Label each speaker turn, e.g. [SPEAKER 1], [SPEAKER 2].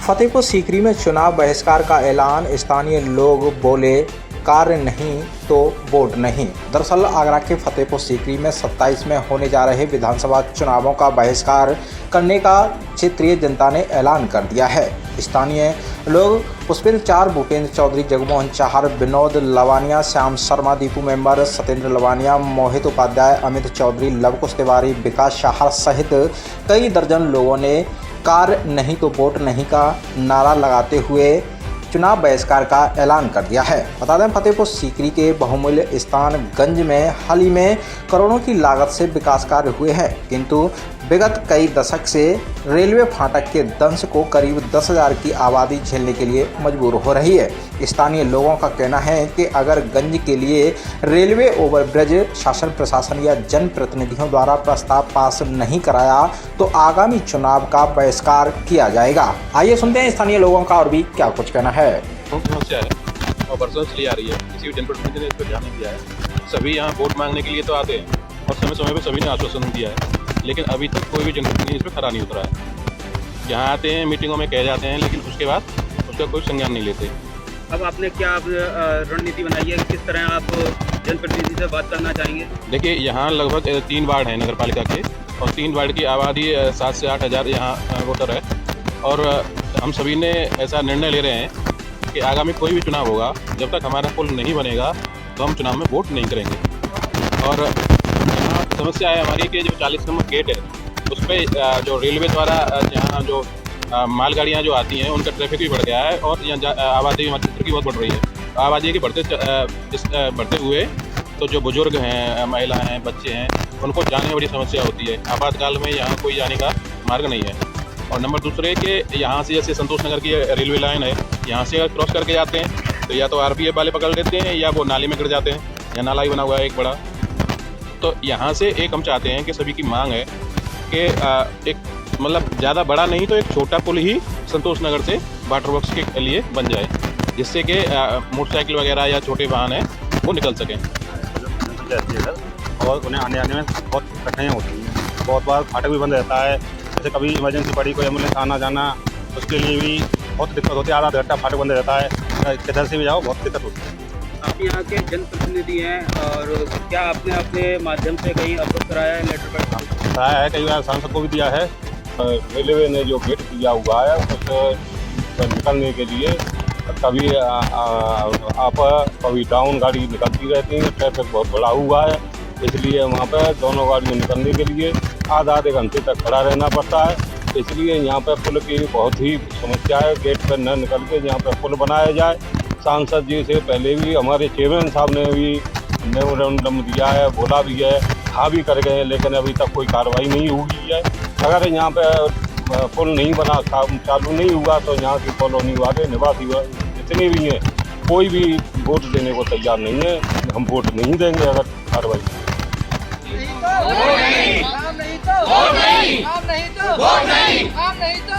[SPEAKER 1] फतेहपुर सीकरी में चुनाव बहिष्कार का ऐलान, स्थानीय लोग बोले कार्य नहीं तो वोट नहीं। दरअसल आगरा के फतेहपुर सीकरी में 27 में होने जा रहे विधानसभा चुनावों का बहिष्कार करने का क्षेत्रीय जनता ने ऐलान कर दिया है। स्थानीय लोग पुष्पिल चार, भूपेंद्र चौधरी, जगमोहन चाहर, विनोद लवानिया, श्याम शर्मा, दीपू मेंबर, सत्येंद्र लवानिया, मोहित उपाध्याय, अमित चौधरी, लवकुश तिवारी, विकास चाहर सहित कई दर्जन लोगों ने कार्य नहीं तो वोट नहीं का नारा लगाते हुए चुनाव बहिष्कार का ऐलान कर दिया है। बता दें, फतेहपुर सीकरी के बहुमूल्य स्थान गंज में हाल ही में करोड़ों की लागत से विकास कार्य हुए हैं, किंतु विगत कई दशक से रेलवे फाटक के दंश को करीब 10,000 की आबादी झेलने के लिए मजबूर हो रही है। स्थानीय लोगों का कहना है कि अगर गंज के लिए रेलवे ओवरब्रिज शासन प्रशासन या जनप्रतिनिधियों द्वारा प्रस्ताव पास नहीं कराया तो आगामी चुनाव का बहिष्कार किया जाएगा। आइए सुनते हैं स्थानीय लोगों का और भी क्या कुछ कहना है।
[SPEAKER 2] समस्या है और बरसों से चली आ रही है, किसी भी जनप्रतिनिधि ने इस पर ध्यान नहीं दिया है। सभी यहाँ वोट मांगने के लिए तो आते हैं और समय समय पर सभी ने आश्वासन दिया है, लेकिन अभी तक कोई भी जनप्रतिनिधि इस पर खरा नहीं उतरा है। यहाँ आते हैं, मीटिंगों में कह जाते हैं, लेकिन उसके बाद उसका कोई संज्ञान नहीं लेते।
[SPEAKER 3] अब आपने क्या रणनीति बनाई है, किस तरह आप जनप्रतिनिधि से बात करना चाहेंगे?
[SPEAKER 2] देखिए, यहाँ लगभग 3 वार्ड हैं नगर पालिका के और 3 वार्ड की आबादी 7 से 8 हज़ार यहाँ वोटर है और हम सभी ने ऐसा निर्णय ले रहे हैं कि आगामी कोई भी चुनाव होगा, जब तक हमारा पुल नहीं बनेगा तो हम चुनाव में वोट नहीं करेंगे। और यहाँ समस्या है हमारी कि जो 40 नंबर गेट है उस पर जो रेलवे द्वारा यहाँ जो मालगाड़ियाँ जो आती हैं उनका ट्रैफिक भी बढ़ गया है और यहाँ आबादी हमारे क्षेत्र की बहुत बढ़ रही है। आबादी के बढ़ते हुए तो जो बुजुर्ग हैं, महिला हैं, बच्चे हैं, उनको जाने में बड़ी समस्या होती है। आपातकाल में यहाँ कोई जाने का मार्ग नहीं है। और नंबर दूसरे कि यहाँ से जैसे संतोष नगर की रेलवे लाइन है, यहाँ से अगर क्रॉस करके जाते हैं तो या तो RPF वाले पकड़ लेते हैं या वो नाले में गिर जाते हैं। यहाँ नाला ही बना हुआ है एक बड़ा। तो यहाँ से एक हम चाहते हैं कि सभी की मांग है कि एक मतलब ज़्यादा बड़ा नहीं तो एक छोटा पुल ही संतोष नगर से वाटर वर्क्स के लिए बन जाए, जिससे कि मोटरसाइकिल वगैरह या छोटे वाहन हैं वो निकल सकें।
[SPEAKER 4] और उन्हें आने में बहुत कठिनाइयाँ होती हैं। बहुत बार फाटक भी बंद रहता है, जैसे कभी इमरजेंसी पड़ी, कोई एम्बुलेंस आना जाना, उसके लिए भी बहुत दिक्कत होती है। आधा घंटा फाटक बंद रहता है, किधर से भी जाओ बहुत दिक्कत होती है।
[SPEAKER 3] आप यहाँ के जनप्रतिनिधि हैं और क्या आपने अपने माध्यम से कहीं अवगत कराया है, लेटर पर
[SPEAKER 4] कराया है, कई बार सांसद को भी दिया है। रेलवे ने जो गेट दिया हुआ है उस निकलने के लिए कभी अप कभी डाउन गाड़ी निकलती रहती है, ट्रैफिक बहुत बड़ा हुआ है, इसलिए वहाँ पर दोनों गाड़ियों निकलने के लिए आधे घंटे तक खड़ा रहना पड़ता है। इसलिए यहाँ पर पुल की बहुत ही समस्या है। गेट पर न निकल के यहाँ पर पुल बनाया जाए। सांसद जी से पहले भी हमारे चेयरमैन साहब ने भी मेमोरेंडम दिया है, बोला भी है, हाँ भी कर गए, लेकिन अभी तक कोई कार्रवाई नहीं हुई है। अगर यहाँ पर पुल नहीं बना, काम चालू नहीं हुआ तो यहाँ की कॉलोनी वाले निवासी जितने भी हैं कोई भी वोट देने को तैयार नहीं है। हम वोट नहीं देंगे अगर कार्रवाई
[SPEAKER 5] नहीं तो